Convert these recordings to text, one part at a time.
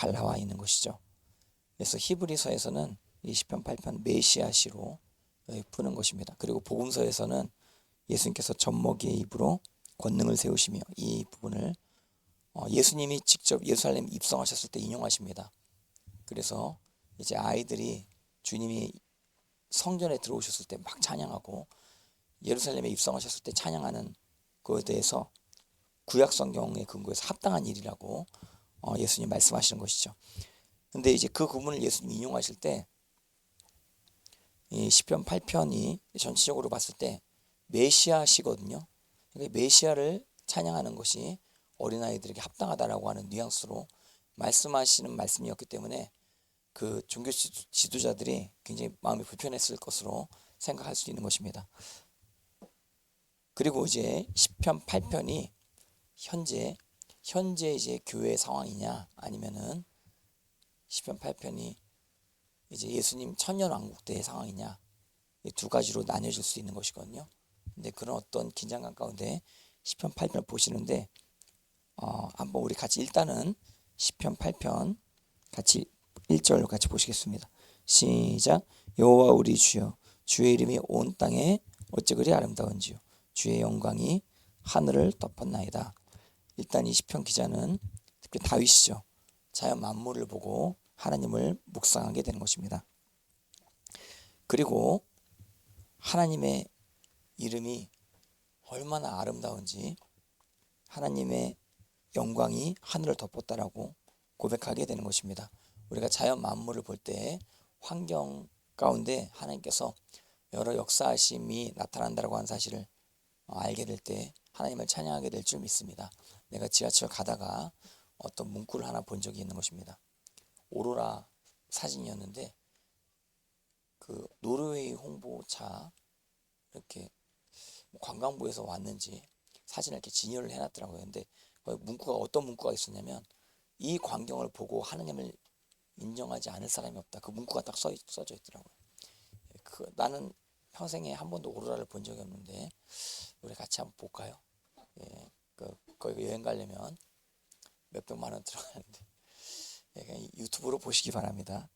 잘 나와 있는 것이죠. 그래서 히브리서에서는 이 시편 8편 메시아시로 푸는 것입니다. 그리고 복음서에서는 예수님께서 젖먹이의 입으로 권능을 세우시며 이 부분을 예수님이 직접 예루살렘 입성하셨을 때 인용하십니다. 그래서 이제 아이들이 주님이 성전에 들어오셨을 때 막 찬양하고 예루살렘에 입성하셨을 때 찬양하는 그에 대해서 구약 성경의 근거에서 합당한 일이라고 예수님 말씀하시는 것이죠. 근데 이제 그 부분을 예수님 인용하실 때 이 시편 8편이 전체적으로 봤을 때 메시아시거든요. 그러니까 메시아를 찬양하는 것이 어린아이들에게 합당하다라고 하는 뉘앙스로 말씀하시는 말씀이었기 때문에 그 종교 지도자들이 굉장히 마음이 불편했을 것으로 생각할 수 있는 것입니다. 그리고 이제 시편 8편이 현재 이제 교회 상황이냐 아니면은 시편 8편이 이제 예수님 천년왕국 때의 상황이냐 이 두 가지로 나뉘어질 수 있는 것이거든요. 근데 그런 어떤 긴장감 가운데 시편 8편 보시는데 한번 우리 같이 일단은 시편 8편 같이 1절 같이 보시겠습니다. 시작. 여호와 우리 주여 주의 이름이 온 땅에 어찌 그리 아름다운지요 주의 영광이 하늘을 덮었나이다. 일단 이 시편 기자는 특히 다윗이죠. 자연 만물을 보고 하나님을 묵상하게 되는 것입니다. 그리고 하나님의 이름이 얼마나 아름다운지 하나님의 영광이 하늘을 덮었다라고 고백하게 되는 것입니다. 우리가 자연 만물을 볼 때 환경 가운데 하나님께서 여러 역사하심이 나타난다라고 하는 사실을 알게 될 때 하나님을 찬양하게 될 줄 믿습니다. 내가 지하철 가다가 어떤 문구를 하나 본 적이 있는 것입니다. 오로라 사진이었는데 그 노르웨이 홍보차 이렇게 관광부에서 왔는지 사진을 이렇게 진열을 해놨더라고요. 근데 문구가 어떤 문구가 있었냐면 이 광경을 보고 하나님을 인정하지 않을 사람이 없다. 그 문구가 딱 써져 있더라고요. 나는 평생에 한 번도 오로라를 본 적이 없는데 우리 같이 한번 볼까요? 예, 거기 여행 가려면 몇백만 원 들어가는데 그냥 유튜브로 보시기 바랍니다.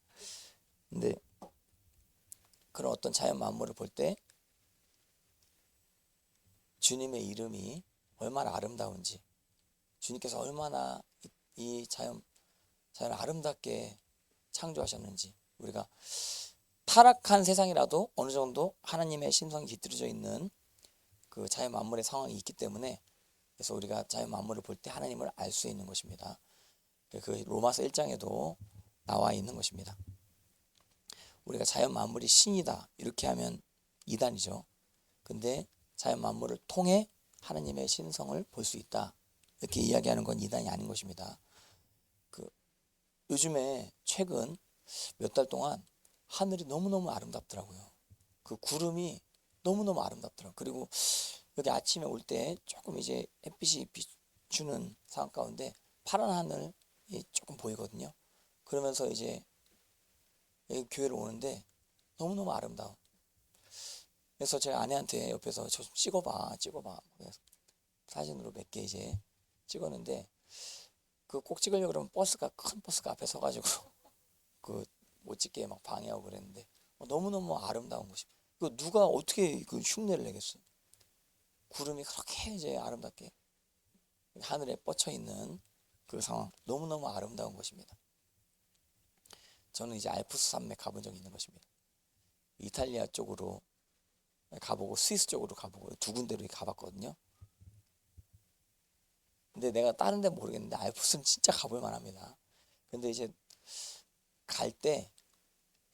근데 그런 어떤 자연 만물을 볼 때 주님의 이름이 얼마나 아름다운지 주님께서 얼마나 이 자연을 아름답게 창조하셨는지 우리가 타락한 세상이라도 어느 정도 하나님의 신성이 깃들어져 있는 그 자연 만물의 상황이 있기 때문에 그래서 우리가 자연 만물을 볼 때 하나님을 알 수 있는 것입니다. 그 로마서 1장에도 나와 있는 것입니다. 우리가 자연 만물이 신이다 이렇게 하면 이단이죠. 근데 자연 만물을 통해 하나님의 신성을 볼 수 있다 이렇게 이야기하는 건 이단이 아닌 것입니다. 요즘에 최근 몇 달 동안 하늘이 너무너무 아름답더라고요. 그 구름이 너무너무 아름답더라고요. 그리고 여기 아침에 올 때 조금 이제 햇빛이 비추는 상황 가운데 파란 하늘이 조금 보이거든요. 그러면서 이제 여기 교회를 오는데 너무너무 아름다워. 그래서 제가 아내한테 옆에서 저 좀 찍어봐. 그래서 사진으로 몇 개 이제 찍었는데 그 꼭 찍으려고 그러면 큰 버스가 앞에 서가지고 그 못 찍게 막 방해하고 그랬는데 너무너무 아름다운 곳이. 그 누가 어떻게 그 흉내를 내겠어요? 구름이 그렇게 이제 아름답게 하늘에 뻗쳐 있는 그 상황 너무너무 아름다운 곳입니다. 저는 이제 알프스 산맥 가본 적이 있는 것입니다. 이탈리아 쪽으로 가보고 스위스 쪽으로 가보고 두 군데로 가봤거든요. 근데 내가 다른 데 모르겠는데 알프스는 진짜 가볼 만합니다. 근데 이제 갈 때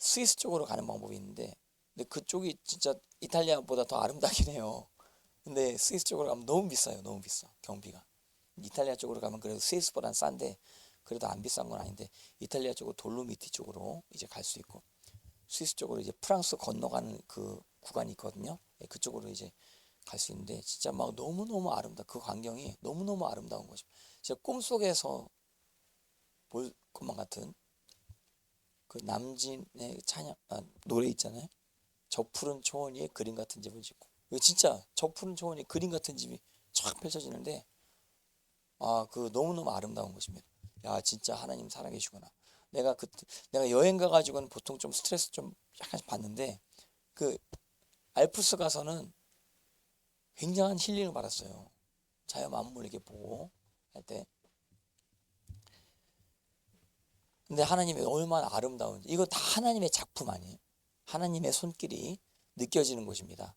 스위스 쪽으로 가는 방법이 있는데 근데 그쪽이 진짜 이탈리아보다 더 아름다긴 해요. 근데 스위스 쪽으로 가면 너무 비싸요. 너무 비싸 경비가. 이탈리아 쪽으로 가면 그래도 스위스보단 싼데 그래도 안 비싼 건 아닌데 이탈리아 쪽으로 돌로미티 쪽으로 이제 갈 수 있고 스위스 쪽으로 이제 프랑스 건너가는 그 구간이 있거든요. 그쪽으로 이제 갈 수 있는데 진짜 막 너무너무 그 광경이 너무너무 아름다운 것이 진짜 꿈속에서 볼 것만 같은 그 남진의 노래 있잖아요. 저 푸른 초원 위에 그림 같은 집을 짓고 이거 진짜 저 푸른 초원 위에 그림 같은 집이 쫙 펼쳐지는데 그 너무너무 아름다운 것입니다. 야 진짜 하나님 살아계시구나. 내가 여행 가가지고는 보통 좀 스트레스 좀 약간씩 받는데 그 알프스 가서는 굉장한 힐링을 받았어요. 자연 만물 이렇게 보고 할 때. 근데 하나님이 얼마나 아름다운지 이거 다 하나님의 작품 아니에요. 하나님의 손길이 느껴지는 곳입니다.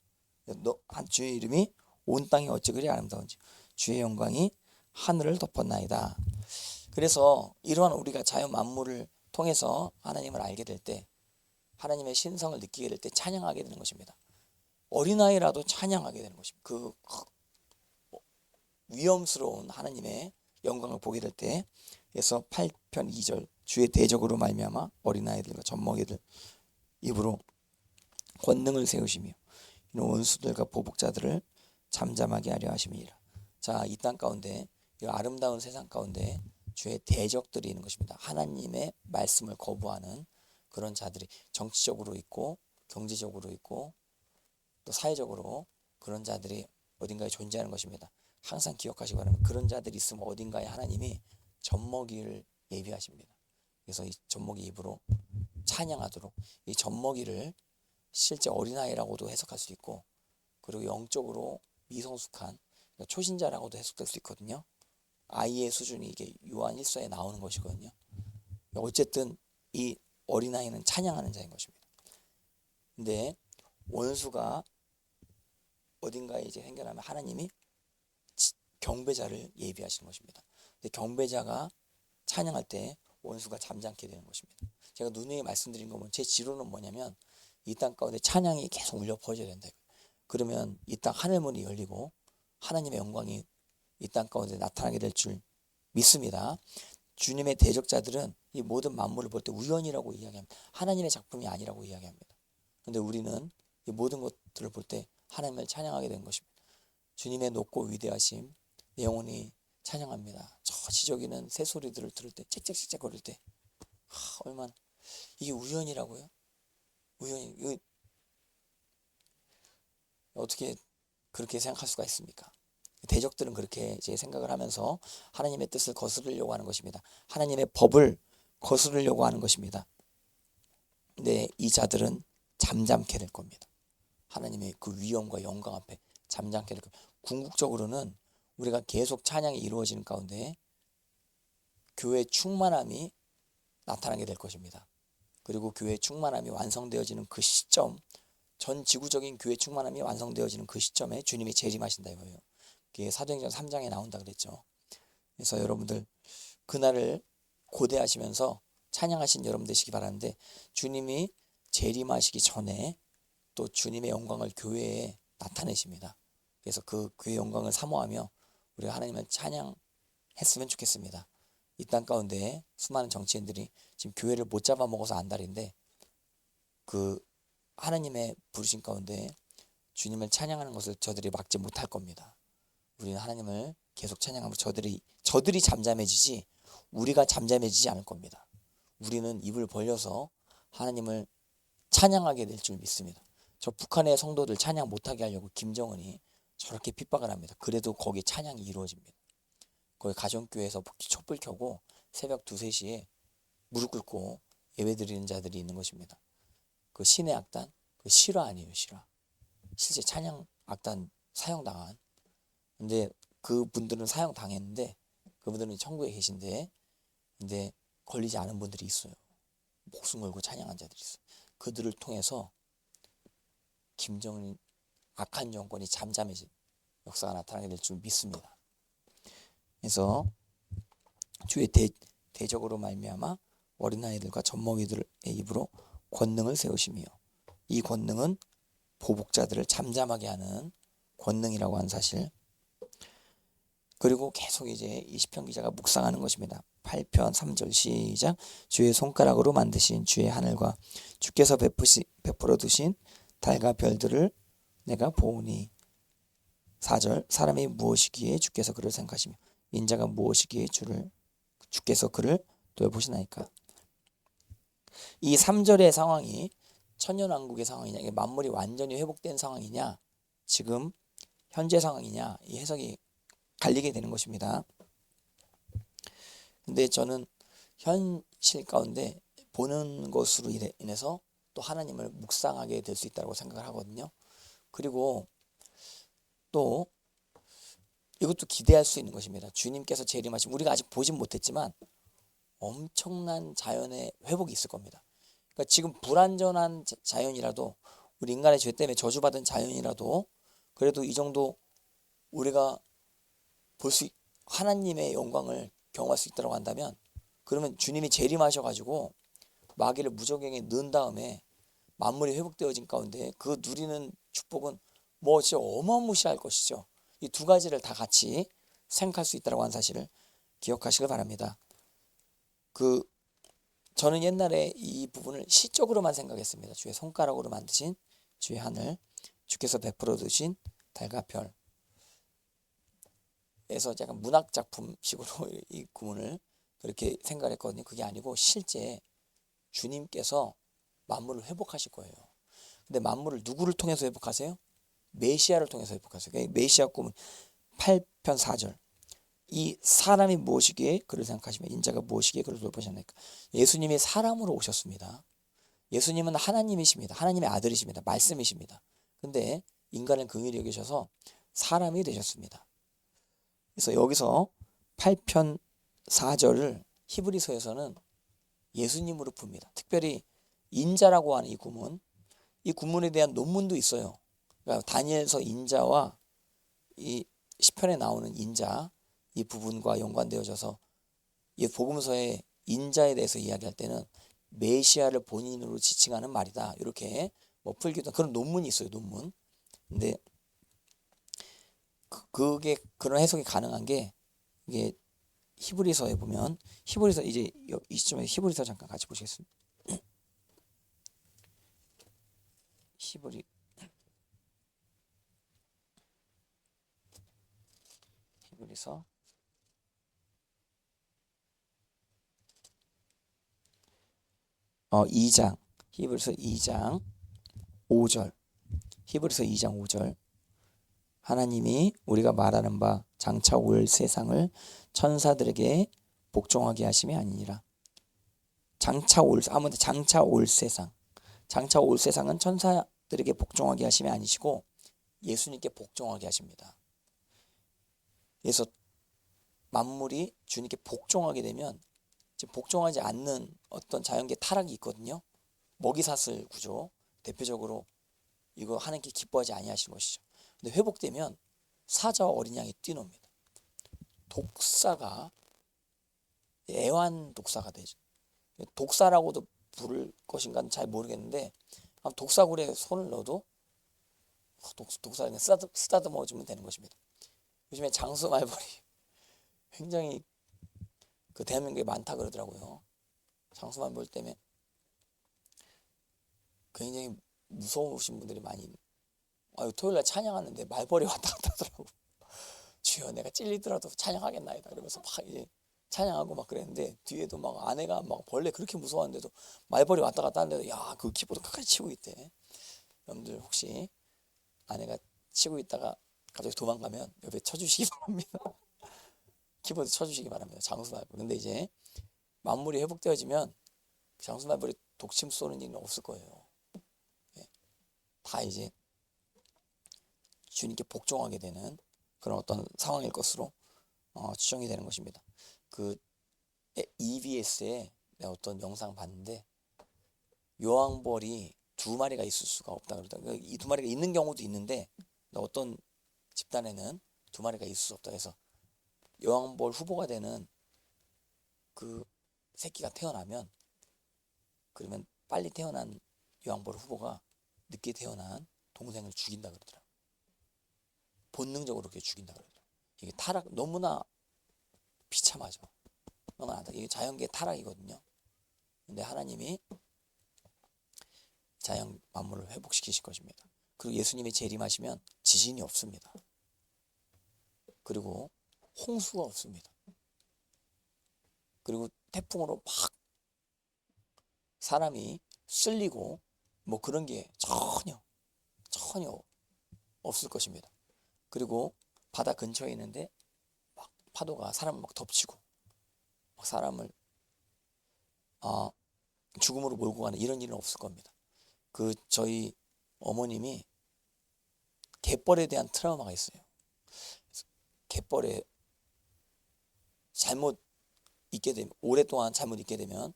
주의 이름이 온 땅이 어찌 그리 아름다운지 주의 영광이 하늘을 덮었나이다. 그래서 이러한 우리가 자연 만물을 통해서 하나님을 알게 될 때 하나님의 신성을 느끼게 될 때 찬양하게 되는 것입니다. 어린아이라도 찬양하게 되는 것입니다. 그 위엄스러운 하나님의 영광을 보게 될 때. 그래서 8편 2절 주의 대적으로 말미암아 어린아이들과 젖먹이들 입으로 권능을 세우시며 이는 원수들과 보복자들을 잠잠하게 하려 하심이니라. 자, 이 땅 가운데 이 아름다운 세상 가운데 주의 대적들이 있는 것입니다. 하나님의 말씀을 거부하는 그런 자들이 정치적으로 있고 경제적으로 있고 또 사회적으로 그런 자들이 어딘가에 존재하는 것입니다. 항상 기억하시기 바랍니다. 그런 자들이 있으면 어딘가에 하나님이 젖먹이를 예비하십니다. 그래서 이 젖먹이 입으로 찬양하도록 이 젖먹이를 실제 어린아이라고도 해석할 수 있고 그리고 영적으로 미성숙한 그러니까 초신자라고도 해석될 수 있거든요. 아이의 수준이 이게 요한 1서에 나오는 것이거든요. 어쨌든 이 어린아이는 찬양하는 자인 것입니다. 근데 원수가 어딘가에 이제 생겨나면 하나님이 경배자를 예비하시는 것입니다. 근데 경배자가 찬양할 때 원수가 잠잠게 되는 것입니다. 제가 누누이 말씀드린 거면 제 지론은 뭐냐면 이 땅 가운데 찬양이 계속 울려 퍼져야 된다. 그러면 이 땅 하늘문이 열리고 하나님의 영광이 이 땅 가운데 나타나게 될 줄 믿습니다. 주님의 대적자들은 이 모든 만물을 볼 때 우연이라고 이야기합니다. 하나님의 작품이 아니라고 이야기합니다. 그런데 우리는 이 모든 것들을 볼 때 하나님을 찬양하게 된 것입니다. 주님의 높고 위대하심 내 영혼이 찬양합니다. 저 지저귀는 새소리들을 들을 때 짹짹짹짹 거릴 때 얼마나 이게 우연이라고요? 우연이 이거 어떻게 그렇게 생각할 수가 있습니까? 대적들은 그렇게 이제 생각을 하면서 하나님의 뜻을 거스르려고 하는 것입니다. 하나님의 법을 거스르려고 하는 것입니다. 근데 이 자들은 잠잠게 될 겁니다. 하나님의 그 위엄과 영광 앞에 잠잠게 될 겁니다. 궁극적으로는 우리가 계속 찬양이 이루어지는 가운데 교회의 충만함이 나타나게 될 것입니다. 그리고 교회의 충만함이 완성되어지는 그 시점, 전 지구적인 교회 충만함이 완성되어지는 그 시점에 주님이 재림하신다 이거예요. 그게 사도행전 3장에 나온다 그랬죠. 그래서 여러분들 그날을 고대하시면서 찬양하신 여러분 되시기 바라는데 주님이 재림하시기 전에 또 주님의 영광을 교회에 나타내십니다. 그래서 그 그의 영광을 사모하며 우리가 하나님을 찬양했으면 좋겠습니다. 이 땅 가운데 수많은 정치인들이 지금 교회를 못 잡아먹어서 안달인데 그 하나님의 부르심 가운데 주님을 찬양하는 것을 저들이 막지 못할 겁니다. 우리는 하나님을 계속 찬양하면 저들이 잠잠해지지 우리가 잠잠해지지 않을 겁니다. 우리는 입을 벌려서 하나님을 찬양하게 될 줄 믿습니다. 저 북한의 성도들 찬양 못하게 하려고 김정은이 저렇게 핍박을 합니다. 그래도 거기 찬양이 이루어집니다. 거기 가정교회에서 촛불 켜고 새벽 2, 3시에 무릎 꿇고 예배 드리는 자들이 있는 것입니다. 그 신의 악단, 그 실화 아니에요, 실화. 실제 찬양 악단 사형당한. 근데 그분들은 사형당했는데 그분들은 천국에 계신데 근데 걸리지 않은 분들이 있어요. 목숨 걸고 찬양한 자들이 있어요. 그들을 통해서 김정은 악한 정권이 잠잠해진 역사가 나타나게 될 줄 믿습니다. 그래서 주의 대적으로 말미암아 어린아이들과 젖먹이들의 입으로 권능을 세우시며 이 권능은 보복자들을 잠잠하게 하는 권능이라고 하는 사실. 그리고 계속 이제 20편 기자가 묵상하는 것입니다. 8편 3절 시작. 주의 손가락으로 만드신 주의 하늘과 주께서 베풀어 두신 달과 별들을 내가 보오니. 4절 사람이 무엇이기에 주께서 그를 생각하시며 인자가 무엇이기에 주께서 그를 돌보시나이까. 이 3절의 상황이 천년왕국의 상황이냐, 이게 만물이 완전히 회복된 상황이냐, 지금 현재 상황이냐, 이 해석이 갈리게 되는 것입니다. 근데 저는 현실 가운데 보는 것으로 인해서 또 하나님을 묵상하게 될 수 있다고 생각을 하거든요. 그리고 또 이것도 기대할 수 있는 것입니다. 주님께서 재림하시면 우리가 아직 보진 못했지만 엄청난 자연의 회복이 있을 겁니다. 그러니까 지금 불완전한 자연이라도, 우리 인간의 죄 때문에 저주받은 자연이라도 그래도 이 정도 우리가 볼 수, 하나님의 영광을 경험할 수 있다고 한다면, 그러면 주님이 재림하셔가지고 마귀를 무저갱에 넣은 다음에 만물이 회복되어진 가운데 그 누리는 축복은 뭐 진짜 어마무시할 것이죠. 이 두 가지를 다 같이 생각할 수 있다고 하는 사실을 기억하시길 바랍니다. 저는 옛날에 이 부분을 시적으로만 생각했습니다. 주의 손가락으로 만드신 주의 하늘, 주께서 베풀어 두신 달과 별에서 약간 문학 작품식으로 이 구문을 그렇게 생각했거든요. 그게 아니고 실제 주님께서 만물을 회복하실 거예요. 근데 만물을 누구를 통해서 회복하세요? 메시아를 통해서 회복하세요. 메시아 꿈은 8편 4절. 이 사람이 무엇이기에 그를 생각하시며 인자가 무엇이기에 그를 돌보셨나이까. 예수님이 사람으로 오셨습니다. 예수님은 하나님이십니다. 하나님의 아들이십니다. 말씀이십니다. 근데 인간을 긍휼히 여기셔서 사람이 되셨습니다. 그래서 여기서 8편 4절을 히브리서에서는 예수님으로 풉니다. 특별히 인자라고 하는 이 구문에 대한 논문도 있어요. 그러니까 다니엘서 인자와 이 시편에 나오는 인자, 이 부분과 연관되어져서 이 복음서의 인자에 대해서 이야기할 때는 메시아를 본인으로 지칭하는 말이다. 이렇게 뭐 풀기도 그런 논문이 있어요. 논문. 근데 그게 그런 해석이 가능한 게, 이게 히브리서에 보면, 히브리서 이제 이 시점에 히브리서 잠깐 같이 보시겠습니다. 히브리서 2장, 히브리서 2장 5절, 히브리서 2장 5절. 하나님이 우리가 말하는 바 장차 올 세상을 천사들에게 복종하게 하심이 아니니라. 장차 올 세상, 장차 올 세상은 천사들에게 복종하게 하심이 아니시고 예수님께 복종하게 하십니다. 그래서 만물이 주님께 복종하게 되면, 지금 복종하지 않는 어떤 자연계 타락이 있거든요. 먹이사슬 구조, 대표적으로 이거 하나님께 기뻐하지 아니하시는 것이죠. 근데 회복되면 사자와 어린 양이 뛰놉니다. 독사가 애완 독사가 되죠. 독사라고도 부를 것인가는 잘 모르겠는데, 독사굴에 손을 넣어도 독사를 쓰다듬어 주면 되는 것입니다. 요즘에 장수 말벌이 굉장히 그 대한민국에 많다 그러더라고요. 장수 말벌 때문에 굉장히 무서우신 분들이 많이. 토요일날 찬양하는데 말벌이 왔다 갔다 하더라고. 주여 내가 찔리더라도 찬양하겠나이다 이러면서 막 이제 찬양하고 막 그랬는데, 뒤에도 막 아내가 막 벌레 그렇게 무서워하는데도 말벌이 왔다 갔다 하는데도 야, 그 키보드 끝까지 치고 있대. 여러분들 혹시 아내가 치고 있다가 갑자기 도망가면 옆에 쳐주시기 바랍니다. 키보드 쳐주시기 바랍니다. 장수말벌. 근데 이제 만물이 회복되어지면 장수말벌이 독침 쏘는 일은 없을 거예요. 다 이제 주님께 복종하게 되는 그런 어떤 상황일 것으로 추정이 되는 것입니다. 그 EBS에 내가 어떤 영상 봤는데, 여왕벌이 두 마리가 있을 수가 없다 그러다. 이 두 마리가 있는 경우도 있는데 어떤 집단에는 두 마리가 있을 수 없다 해서, 여왕벌 후보가 되는 그 새끼가 태어나면, 그러면 빨리 태어난 여왕벌 후보가 늦게 태어난 동생을 죽인다 그러더라고. 본능적으로 그렇게 죽인다 그러더라고. 이게 타락, 너무나 비참하죠. 이게 자연계 타락이거든요. 근데 하나님이 자연 만물을 회복시키실 것입니다. 그리고 예수님이 재림하시면 지진이 없습니다. 그리고 홍수가 없습니다. 그리고 태풍으로 막 사람이 쓸리고 뭐 그런 게 전혀 없을 것입니다. 그리고 바다 근처에 있는데 막 파도가 사람을 막 덮치고 사람을 죽음으로 몰고 가는 이런 일은 없을 겁니다. 저희 어머님이 갯벌에 대한 트라우마가 있어요. 갯벌에 잘못 있게 되면, 오랫동안 잘못 있게 되면,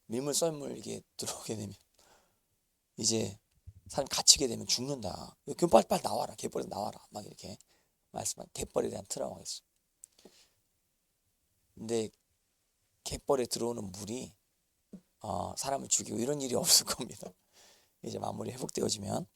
밀물 썰물 이게 들어오게 되면 이제 사람 갇히게 되면 죽는다. 그럼 빨리 나와라. 갯벌에서 나와라. 막 이렇게 말씀한 갯벌에 대한 트라우마가 있어요. 근데 갯벌에 들어오는 물이 사람을 죽이고 이런 일이 없을 겁니다. 이제 만물이 회복되어지면.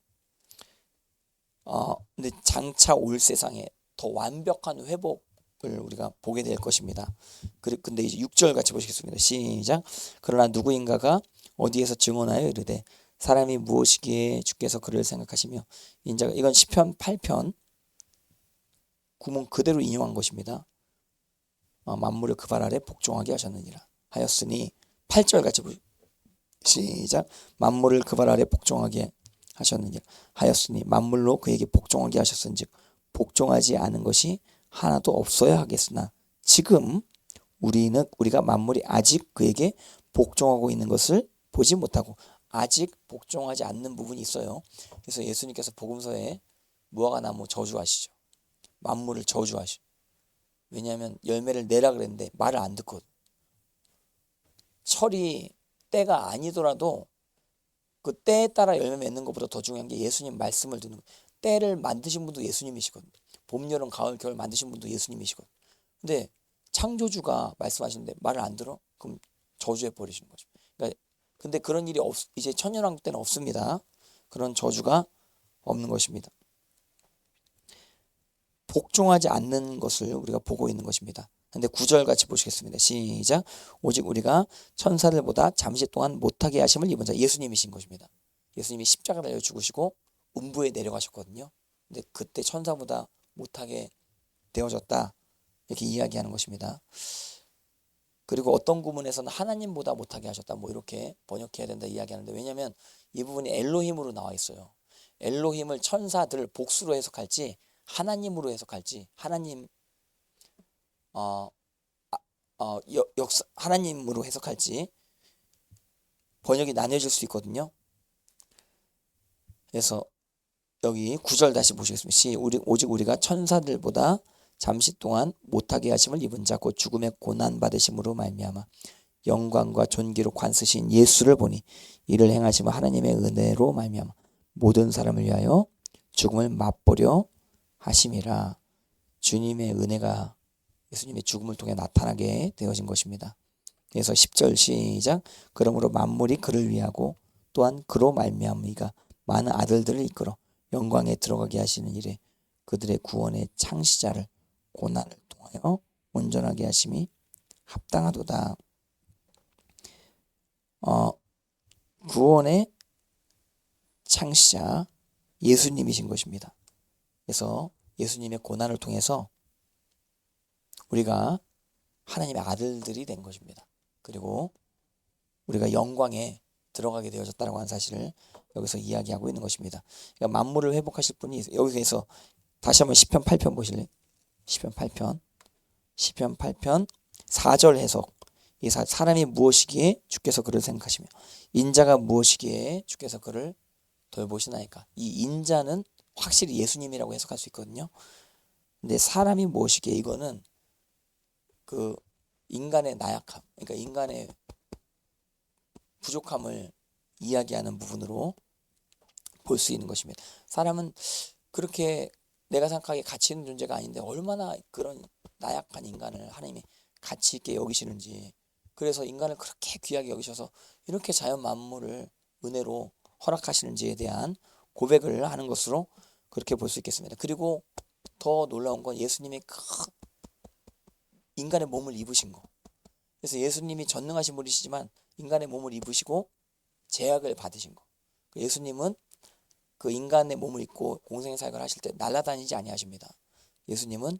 근데 장차 올 세상에 더 완벽한 회복을 우리가 보게 될 것입니다. 근데 이제 6절 같이 보시겠습니다. 시작. 그러나 누구인가가 어디에서 증언하여 이르되 사람이 무엇이기에 주께서 그를 생각하시며 인자가, 이건 시편 8편 구문 그대로 인용한 것입니다. 만물을 그 발 아래 복종하게 하셨느니라 하였으니, 8절 같이 보시죠. 시작. 만물을 그 발 아래 복종하게 하셨느니라 하였으니 만물로 그에게 복종하게 하셨은즉 복종하지 않은 것이 하나도 없어야 하겠으나 지금 우리가 만물이 아직 그에게 복종하고 있는 것을 보지 못하고, 아직 복종하지 않는 부분이 있어요. 그래서 예수님께서 복음서에 무화과나무 저주하시죠. 만물을 저주하시죠. 왜냐하면 열매를 내라 그랬는데 말을 안 듣거든. 철이 때가 아니더라도 그 때에 따라 열매 맺는 것보다 더 중요한 게 예수님 말씀을 듣는 거. 때를 만드신 분도 예수님이시거든. 봄, 여름, 가을, 겨울 만드신 분도 예수님이시거든. 근데 창조주가 말씀하시는데 말을 안 들어? 그럼 저주해 버리시는 거죠. 그러니까 근데 그런 일이 이제 천년왕국 때는 없습니다. 그런 저주가 없는 것입니다. 복종하지 않는 것을 우리가 보고 있는 것입니다. 근데 9절 같이 보시겠습니다. 시작. 오직 우리가 천사들보다 잠시 동안 못하게 하심을 입은 자, 예수님이신 것입니다. 예수님이 십자가 달려 죽으시고 음부에 내려가셨거든요. 근데 그때 천사보다 못하게 되어졌다, 이렇게 이야기하는 것입니다. 그리고 어떤 구문에서는 하나님보다 못하게 하셨다, 뭐 이렇게 번역해야 된다 이야기하는데, 왜냐하면 이 부분이 엘로힘으로 나와 있어요. 엘로힘을 천사들 복수로 해석할지 하나님으로 해석할지, 하나님 하나님으로 해석할지 번역이 나뉘어질 수 있거든요. 그래서 여기 9절 다시 보시겠습니다. 오직 우리가 천사들보다 잠시 동안 못하게 하심을 입은 자 곧 죽음의 고난 받으심으로 말미암아 영광과 존귀로 관쓰신 예수를 보니 이를 행하시면 하나님의 은혜로 말미암아 모든 사람을 위하여 죽음을 맛보려 하심이라. 주님의 은혜가 예수님의 죽음을 통해 나타나게 되어진 것입니다. 그래서 10절 시작. 그러므로 만물이 그를 위하고 또한 그로 말미암으니가 많은 아들들을 이끌어 영광에 들어가게 하시는 일에 그들의 구원의 창시자를 고난을 통하여 온전하게 하심이 합당하도다. 구원의 창시자 예수님이신 것입니다. 그래서 예수님의 고난을 통해서 우리가 하나님의 아들들이 된 것입니다. 그리고 우리가 영광에 들어가게 되어졌다고 하는 사실을 여기서 이야기하고 있는 것입니다. 그러니까 만물을 회복하실 분이, 여기서 다시 한번 시편 8편 보실래요? 시편 8편 4절 해석. 이 사람이 무엇이기에 주께서 그를 생각하시며 인자가 무엇이기에 주께서 그를 돌보시나이까. 이 인자는 확실히 예수님이라고 해석할 수 있거든요. 근데 사람이 무엇이기에, 이거는 그 인간의 나약함, 그러니까 인간의 부족함을 이야기하는 부분으로 볼 수 있는 것입니다. 사람은 그렇게 내가 생각하기에 가치 있는 존재가 아닌데 얼마나 그런 나약한 인간을 하나님이 가치 있게 여기시는지, 그래서 인간을 그렇게 귀하게 여기셔서 이렇게 자연 만물을 은혜로 허락하시는지에 대한 고백을 하는 것으로 그렇게 볼 수 있겠습니다. 그리고 더 놀라운 건 예수님이 인간의 몸을 입으신 거. 그래서 예수님이 전능하신 분이시지만 인간의 몸을 입으시고 제약을 받으신 거. 예수님은 그 인간의 몸을 입고 공생의 사역을 하실 때 날아다니지 아니하십니다. 예수님은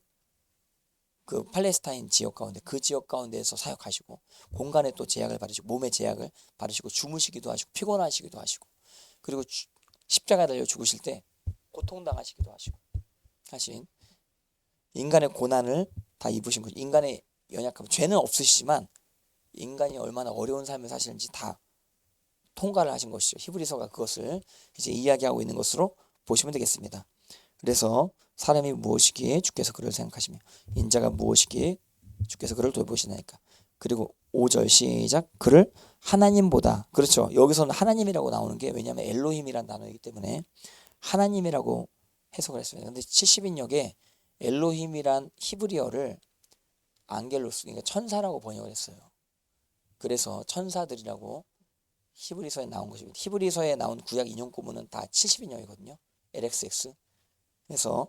그 팔레스타인 지역 가운데, 그 지역 가운데에서 사역하시고 공간에 또 제약을 받으시고 몸의 제약을 받으시고 주무시기도 하시고 피곤하시기도 하시고, 그리고 십자가 달려 죽으실 때 고통당하시기도 하시고 하신 인간의 고난을 다 입으신 거죠. 인간의 연약함, 죄는 없으시지만 인간이 얼마나 어려운 삶을 사시는지 다 통과를 하신 것이죠. 히브리서가 그것을 이제 이야기하고 있는 것으로 보시면 되겠습니다. 그래서 사람이 무엇이기에 주께서 그를 생각하시며 인자가 무엇이기에 주께서 그를 돌보시나이까. 그리고 5절 시작. 그를 하나님보다, 그렇죠. 여기서는 하나님이라고 나오는 게 왜냐하면 엘로힘이란 단어이기 때문에 하나님이라고 해석을 했습니다. 근데 70인역에 엘로힘이란 히브리어를 안겔로스, 그러니까 천사라고 번역을 했어요. 그래서 천사들이라고 히브리서에 나온 것입니다. 히브리서에 나온 구약 인용 구문은 다 70인역이거든요. LXX. 그래서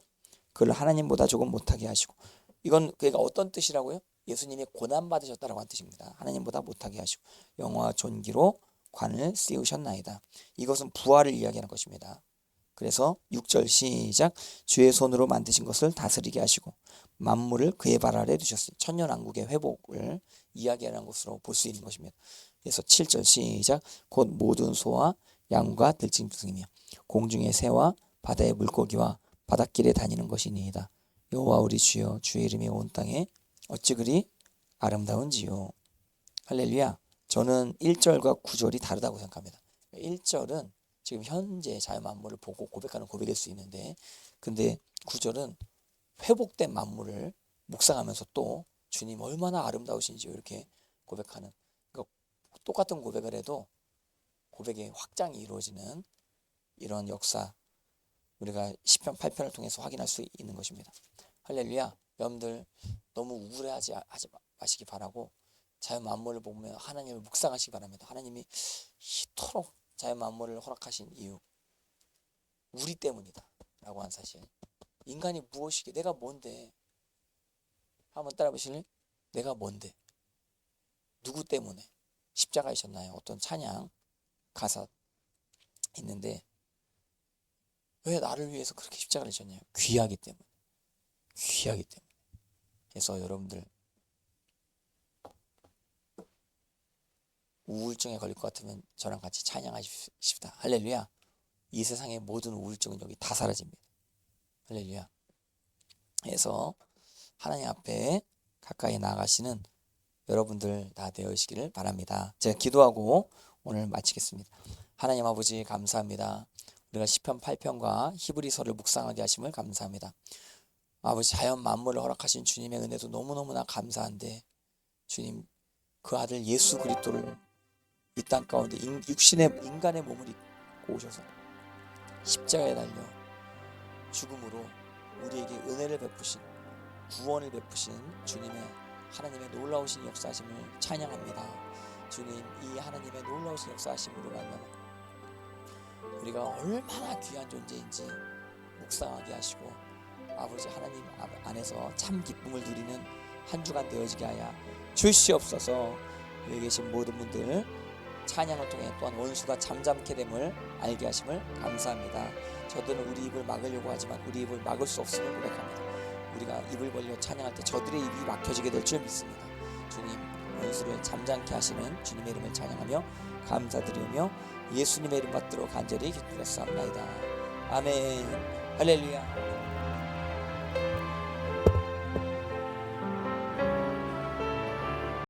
그를 하나님보다 조금 못하게 하시고, 이건 그러니까 어떤 뜻이라고요? 예수님이 고난 받으셨다라고 한 뜻입니다. 하나님보다 못하게 하시고 영화와 존귀로 관을 씌우셨나이다. 이것은 부활을 이야기하는 것입니다. 그래서 6절 시작. 주의 손으로 만드신 것을 다스리게 하시고 만물을 그의 발 아래 두셨으니 천년왕국의 회복을 이야기하는 것으로 볼 수 있는 것입니다. 그래서 7절 시작. 곧 모든 소와 양과 들짐승이며 공중의 새와 바다의 물고기와 바닷길에 다니는 것이니이다. 여호와 우리 주여, 주의 이름이 온 땅에 어찌 그리 아름다운지요. 할렐루야. 저는 1절과 9절이 다르다고 생각합니다. 1절은 지금 현재 자연만물을 보고 고백하는 고백일 수 있는데, 근데 9절은 회복된 만물을 묵상하면서 또 주님 얼마나 아름다우신지 이렇게 고백하는, 그러니까 똑같은 고백을 해도 고백의 확장이 이루어지는 이런 역사, 우리가 시편 8편을 통해서 확인할 수 있는 것입니다. 할렐루야. 여러분들 너무 우울해하지 마시기 바라고 자연 만물을 보면 하나님을 묵상하시기 바랍니다. 하나님이 이토록 자연 만물을 허락하신 이유 우리 때문이다 라고 한 사실. 인간이 무엇이게, 내가 뭔데, 한번 따라 보실래요? 내가 뭔데, 누구 때문에 십자가에 졌나요? 어떤 찬양 가사 있는데 왜 나를 위해서 그렇게 십자가를 졌냐요? 귀하기 때문에. 귀하기 때문에. 그래서 여러분들 우울증에 걸릴 것 같으면 저랑 같이 찬양하십시다. 할렐루야. 이 세상의 모든 우울증은 여기 다 사라집니다. 할렐루야. 그래서 하나님 앞에 가까이 나아가시는 여러분들 다 되어시기를 바랍니다. 제가 기도하고 오늘 마치겠습니다. 하나님 아버지 감사합니다. 우리가 시편 8편과 히브리서를 묵상하게 하심을 감사합니다. 아버지, 자연 만물을 허락하신 주님의 은혜도 너무너무나 감사한데 주님, 그 아들 예수 그리스도를 이 땅 가운데 인간의 몸을 입고 오셔서 십자가에 달려 죽음으로 우리에게 은혜를 베푸신, 구원을 베푸신 주님의 하나님의 놀라우신 역사하심을 찬양합니다. 주님, 이 하나님의 놀라우신 역사하심으로 말미암아 우리가 얼마나 귀한 존재인지 묵상하게 하시고 아버지 하나님 안에서 참 기쁨을 누리는 한 주간 되어지게 하여 주시옵소서. 여기 계신 모든 분들 찬양을 통해 또한 원수가 잠잠케 됨을 알게 하심을 감사합니다. 저들은 우리 입을 막으려고 하지만 우리 입을 막을 수 없음을 고백합니다. 우리가 입을 벌려 찬양할 때 저들의 입이 막혀지게 될 줄 믿습니다. 주님, 원수를 잠잠케 하시는 주님의 이름을 찬양하며 감사드리며 예수님의 이름 받들어 간절히 기도했사옵나이다. 아멘. 할렐루야.